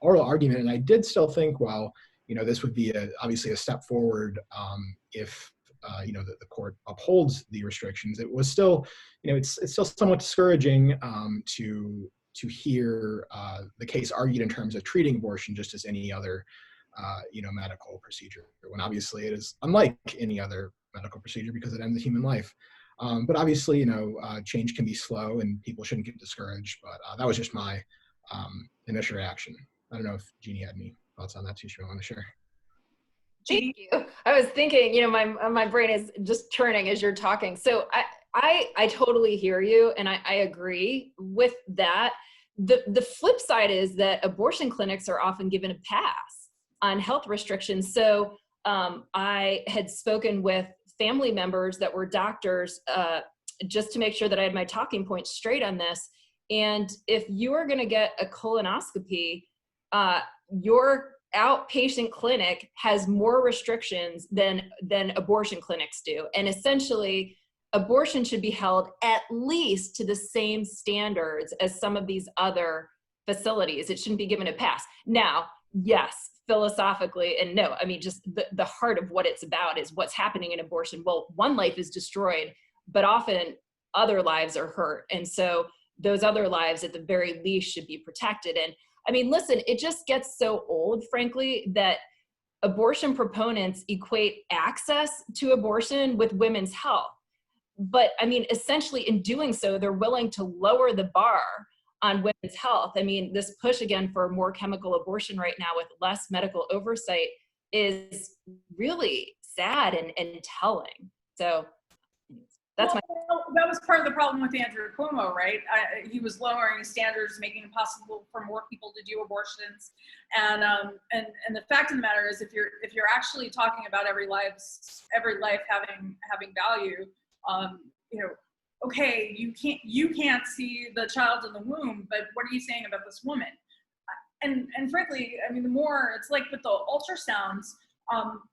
oral argument, and I did still think, well, this would be obviously a step forward if the court upholds the restrictions. It was still, it's still somewhat discouraging to hear the case argued in terms of treating abortion just as any other medical procedure, when obviously it is unlike any other medical procedure because it ends a human life. But obviously, change can be slow and people shouldn't get discouraged. But that was just my initial reaction. I don't know if Jeannie had any thoughts on that too, she might want to share. Thank you. I was thinking, my brain is just turning as you're talking. So I totally hear you, and I agree with that. The flip side is that abortion clinics are often given a pass on health restrictions. So I had spoken with family members that were doctors just to make sure that I had my talking points straight on this. And if you are going to get a colonoscopy, your outpatient clinic has more restrictions than abortion clinics do. And essentially, abortion should be held at least to the same standards as some of these other facilities. It shouldn't be given a pass. Now, yes, philosophically, and no, I mean, just the heart of what it's about is what's happening in abortion. Well, one life is destroyed, but often other lives are hurt. And so those other lives at the very least should be protected. And I mean, listen, it just gets so old, frankly, that abortion proponents equate access to abortion with women's health. But I mean, essentially in doing so, they're willing to lower the bar on women's health. I mean, this push again for more chemical abortion right now with less medical oversight is really sad and telling. So that's that was part of the problem with Andrew Cuomo, right? He was lowering standards, making it possible for more people to do abortions. And the fact of the matter is, if you're actually talking about every life having value, okay, you can't see the child in the womb, but what are you saying about this woman? And frankly, I mean, the more, it's like with the ultrasounds,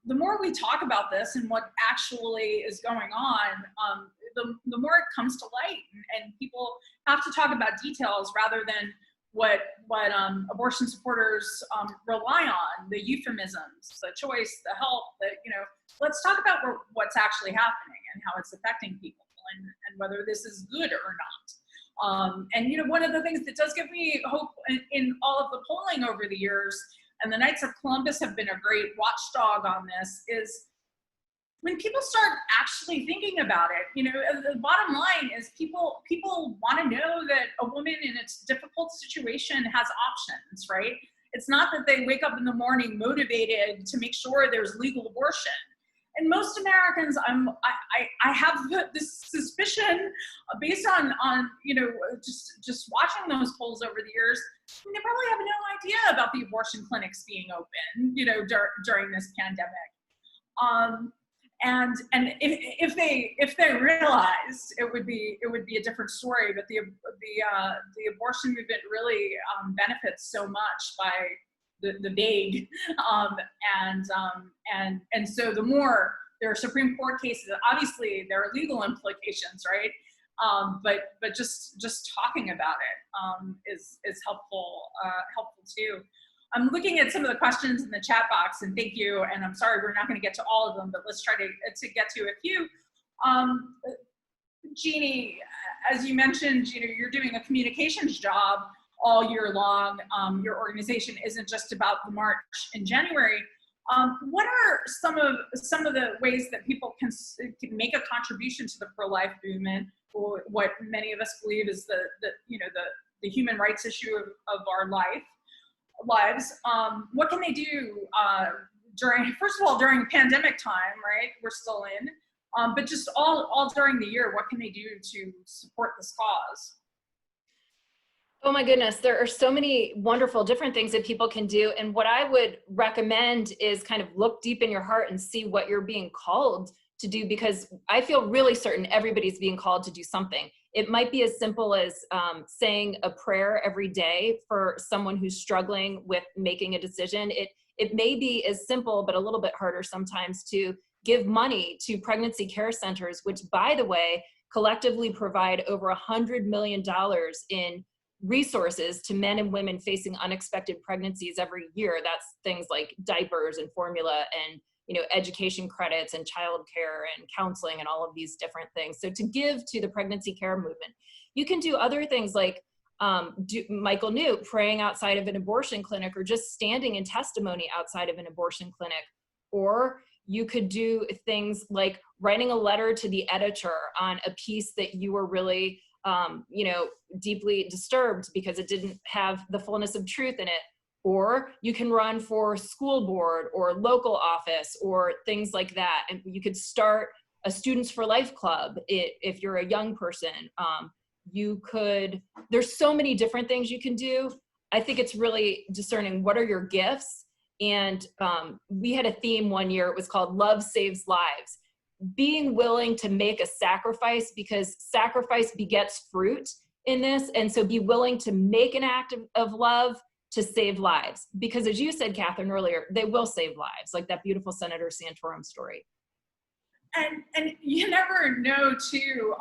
the more we talk about this and what actually is going on, the more it comes to light, and people have to talk about details rather than what abortion supporters rely on, the euphemisms, the choice, the help, let's talk about what's actually happening and how it's affecting people, and whether this is good or not. And one of the things that does give me hope in all of the polling over the years, and the Knights of Columbus have been a great watchdog on this, is when people start actually thinking about it. The bottom line is people want to know that a woman in a difficult situation has options, right? It's not that they wake up in the morning motivated to make sure there's legal abortion. And most Americans, I have this suspicion based on just watching those polls over the years, they probably have no idea about the abortion clinics being open, during this pandemic. And if they realized, it would be a different story. But the abortion movement really benefits so much by the vague, and so the more there are Supreme Court cases, obviously there are legal implications, right? But just talking about it is helpful too. I'm looking at some of the questions in the chat box, and thank you. And I'm sorry we're not going to get to all of them, but let's try to get to a few. Jeannie, as you mentioned, you're doing a communications job all year long. Your organization isn't just about the march in January. What are some of the ways that people can make a contribution to the pro-life movement, or what many of us believe is the human rights issue of our lives? What can they do during pandemic time, right? We're still in, but just all during the year, what can they do to support this cause? Oh my goodness, there are so many wonderful different things that people can do. And what I would recommend is kind of look deep in your heart and see what you're being called to do, because I feel really certain everybody's being called to do something. It might be as simple as saying a prayer every day for someone who's struggling with making a decision. it may be as simple, but a little bit harder sometimes, to give money to pregnancy care centers, which, by the way, collectively provide over $100 million in resources to men and women facing unexpected pregnancies every year. That's things like diapers and formula and, you know, education credits and childcare and counseling and all of these different things. So to give to the pregnancy care movement, you can do other things like Michael Newt praying outside of an abortion clinic, or just standing in testimony outside of an abortion clinic. Or you could do things like writing a letter to the editor on a piece that you were really, you know, deeply disturbed because it didn't have the fullness of truth in it. Or you can run for school board or local office or things like that. And you could start a Students for Life club if you're a young person. You could, there's so many different things you can do. I think it's really discerning what are your gifts. And we had a theme one year, it was called Love Saves Lives. Being willing to make a sacrifice, because sacrifice begets fruit in this. And so be willing to make an act of love to save lives. Because as you said, Kathryn, earlier, they will save lives, like that beautiful Senator Santorum story. And you never know too,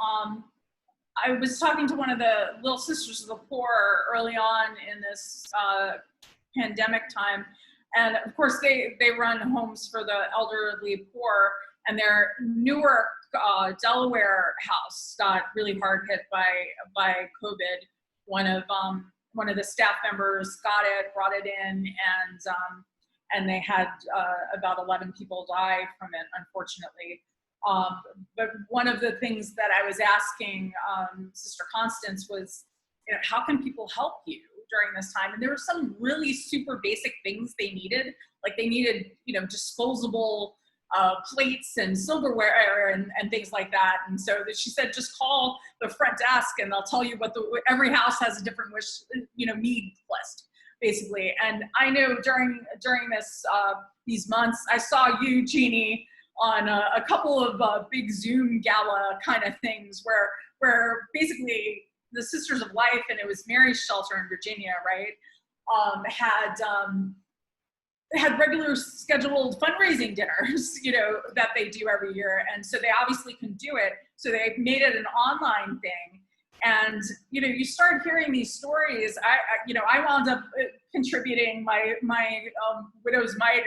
I was talking to one of the Little Sisters of the Poor early on in this pandemic time. And of course they run homes for the elderly poor, and their Newark, Delaware house got really hard hit by COVID. One of the staff members got it, brought it in, and they had about 11 people die from it, unfortunately. But one of the things that I was asking Sister Constance was, you know, how can people help you during this time? And there were some really super basic things they needed. Like they needed, you know, disposable plates and silverware and things like that. And so she said, just call the front desk and they'll tell you what every house has a different wish, you know, need list, basically. And I know during this, these months, I saw you, Jeannie, on a couple of big Zoom gala kind of things where basically the Sisters of Life, and it was Mary's Shelter in Virginia, right, had regular scheduled fundraising dinners, you know, that they do every year. And so they obviously can do it. So they made it an online thing. And, you know, you start hearing these stories. I wound up contributing my widow's mite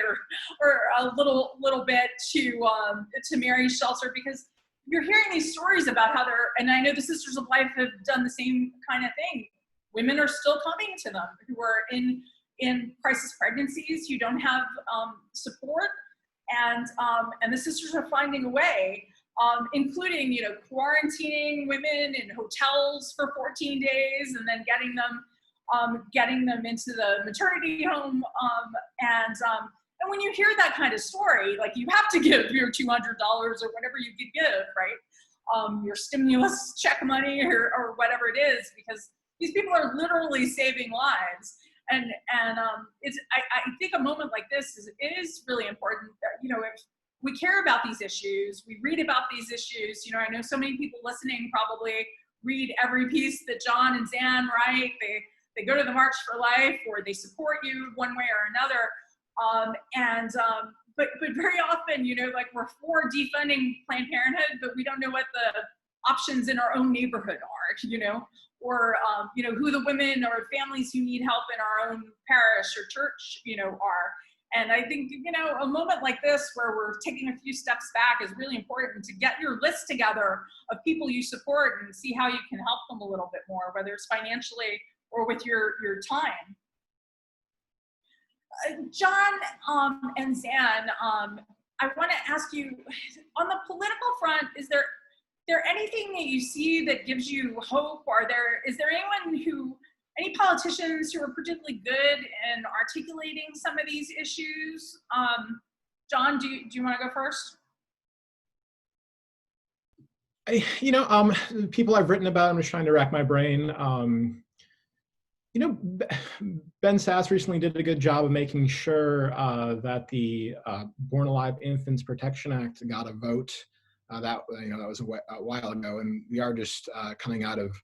or a little bit to Mary's Shelter, because you're hearing these stories about how and I know the Sisters of Life have done the same kind of thing. Women are still coming to them who are in crisis pregnancies, who don't have support, and the sisters are finding a way, including, you know, quarantining women in hotels for 14 days and then getting them into the maternity home, and when you hear that kind of story, like, you have to give your $200 or whatever you could give, right? Your stimulus check money or whatever it is, because these people are literally saving lives. And I think a moment like this is really important. That, you know, if we care about these issues, we read about these issues. You know, I know so many people listening probably read every piece that John and Jeanne write. They go to the March for Life, or they support you one way or another. But very often, you know, like, we're for defunding Planned Parenthood, but we don't know what the options in our own neighborhood are, you know, or, you know, who the women or families who need help in our own parish or church, you know, are. And I think, you know, a moment like this where we're taking a few steps back is really important, to get your list together of people you support and see how you can help them a little bit more, whether it's financially or with your time. John and Jeanne, I want to ask you, on the political front, is there anything that you see that gives you hope? Is there any politicians who are particularly good in articulating some of these issues? John, do you want to go first? People I've written about, I'm just trying to rack my brain. You know, Ben Sass recently did a good job of making sure that the Born Alive Infants Protection Act got a vote. That was a while ago, and we are just coming out of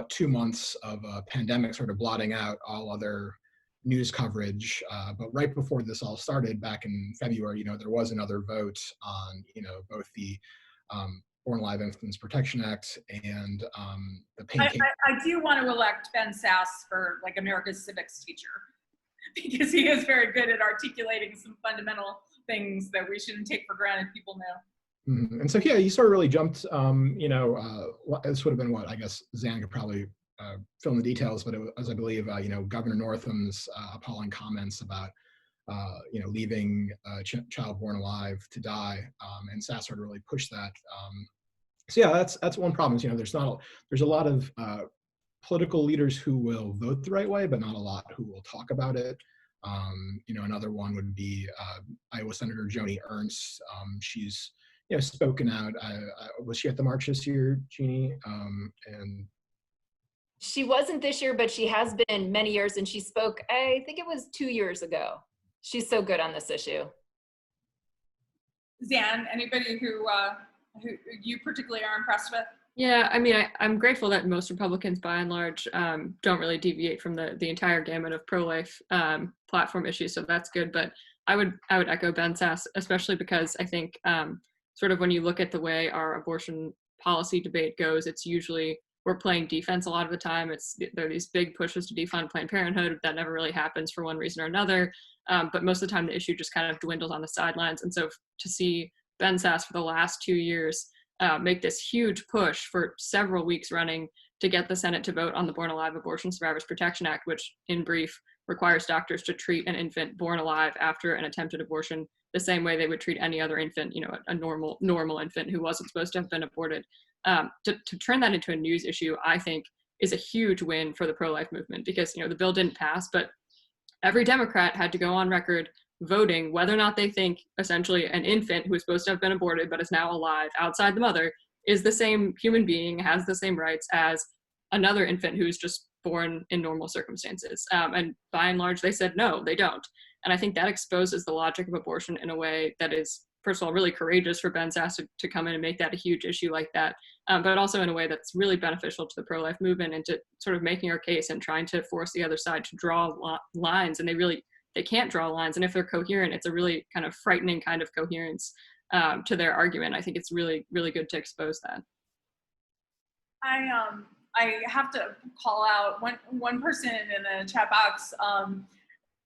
2 months of a pandemic, sort of blotting out all other news coverage. But right before this all started back in February, there was another vote on, both the Born Alive Infants Protection Act and the pancake. I do want to elect Ben Sass for like America's civics teacher because he is very good at articulating some fundamental things that we shouldn't take for granted people know. Mm-hmm. And so, yeah, you sort of really jumped, this would have been what, I guess Zan could probably fill in the details, but it was, I believe, Governor Northam's appalling comments about, leaving a child born alive to die, and Sass sort of really pushed that. So yeah, that's one problem. Is, there's a lot of political leaders who will vote the right way, but not a lot who will talk about it. Another one would be Iowa Senator Joni Ernst. She's spoken out. Was she at the march this year, Jeannie? And she wasn't this year, but she has been many years, and she spoke, I think it was 2 years ago. She's so good on this issue. Zan, anybody who you particularly are impressed with? Yeah, I mean, I'm grateful that most Republicans, by and large, don't really deviate from the entire gamut of pro-life platform issues, so that's good. But I would echo Ben Sass, especially because I think sort of when you look at the way our abortion policy debate goes, it's usually we're playing defense a lot of the time. There are these big pushes to defund Planned Parenthood that never really happens for one reason or another. But most of the time, the issue just kind of dwindles on the sidelines. And so to see Ben Sass for the last 2 years make this huge push for several weeks running to get the Senate to vote on the Born Alive Abortion Survivors Protection Act, which in brief requires doctors to treat an infant born alive after an attempted abortion the same way they would treat any other infant, a normal infant who wasn't supposed to have been aborted. To turn that into a news issue, I think, is a huge win for the pro-life movement because, the bill didn't pass, but every Democrat had to go on record voting whether or not they think essentially an infant who is supposed to have been aborted but is now alive outside the mother is the same human being, has the same rights as another infant who's just born in normal circumstances. And by and large, they said, no, they don't. And I think that exposes the logic of abortion in a way that is, first of all, really courageous for Ben Sass to come in and make that a huge issue like that, but also in a way that's really beneficial to the pro-life movement and to sort of making our case and trying to force the other side to draw lines. And they can't draw lines. And if they're coherent, it's a really kind of frightening kind of coherence to their argument. I think it's really, really good to expose that. I have to call out one person in the chat box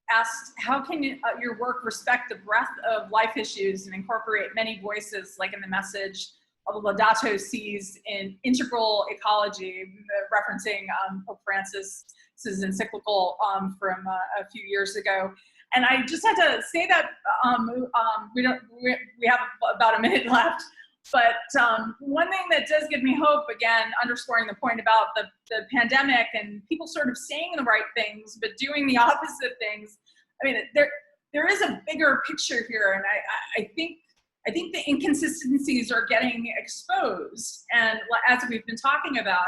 asked, how can your work respect the breadth of life issues and incorporate many voices, like in the message of Laudato Si's in integral ecology, referencing Pope Francis's encyclical from a few years ago. And I just had to say that we have about a minute left. But one thing that does give me hope, again, underscoring the point about the pandemic and people sort of saying the right things, but doing the opposite things. I mean, there is a bigger picture here. And I think the inconsistencies are getting exposed. And as we've been talking about,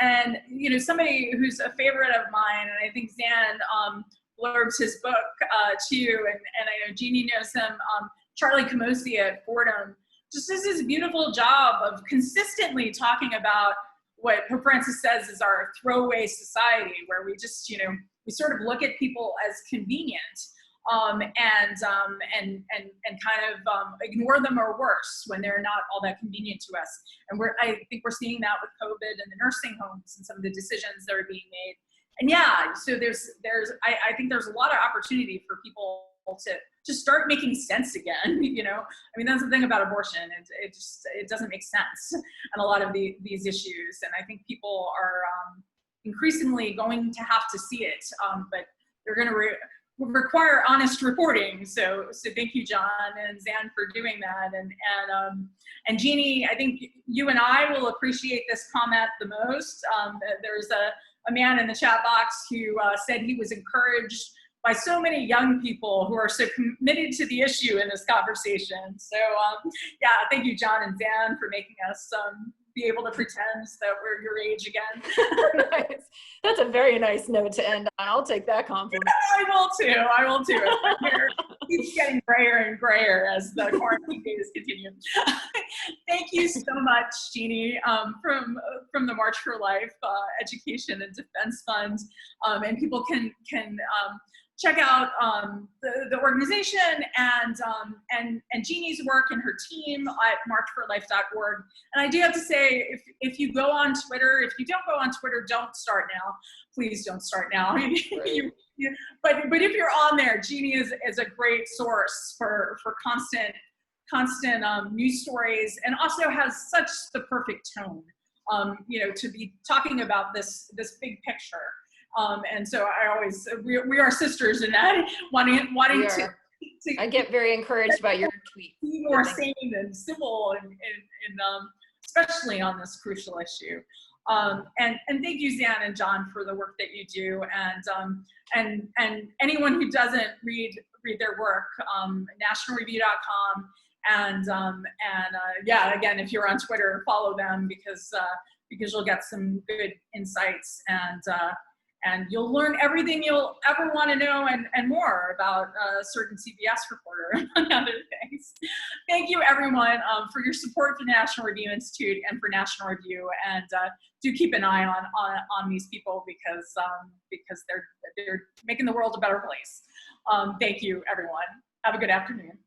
and, somebody who's a favorite of mine, and I think Zan blurbs his book too, and I know Jeannie knows him, Charlie Camosi at Fordham, just does this beautiful job of consistently talking about what Pope Francis says is our throwaway society, where we just, we sort of look at people as convenient and kind of ignore them or worse when they're not all that convenient to us. And I think we're seeing that with COVID and the nursing homes and some of the decisions that are being made. And yeah, so I think there's a lot of opportunity for people to start making sense again. I mean, that's the thing about abortion. It doesn't make sense on a lot of these issues. And I think people are increasingly going to have to see it, but they're going to require honest reporting. So thank you, John and Zan, for doing that. And Jeannie, I think you and I will appreciate this comment the most. There's a man in the chat box who said he was encouraged by so many young people who are so committed to the issue in this conversation. So yeah, thank you, John and Zan, for making us be able to pretend that we're your age again. Nice. That's a very nice note to end on. I'll take that compliment. I will too. My hair keeps getting grayer and grayer as the quarantine days continue. Thank you so much, Jeannie, from the March for Life Education and Defense Fund. And people can check out the organization and Jeannie's work and her team at marchforlife.org. And I do have to say, if you go on Twitter, if you don't go on Twitter, don't start now. Please don't start now. But if you're on there, Jeannie is a great source for constant news stories, and also has such the perfect tone, to be talking about this big picture. And so I always, we are sisters in that, wanting to I get very encouraged by your tweet. Be more sane and civil, and especially on this crucial issue. And thank you, Jeanne and John, for the work that you do. And anyone who doesn't read their work, nationalreview.com. And yeah, again, if you're on Twitter, follow them, because you'll get some good insights, and you'll learn everything you'll ever want to know and more about a certain CBS reporter, among other things. Thank you, everyone, for your support for the National Review Institute and for National Review. And do keep an eye on these people, because they're making the world a better place. Thank you, everyone. Have a good afternoon.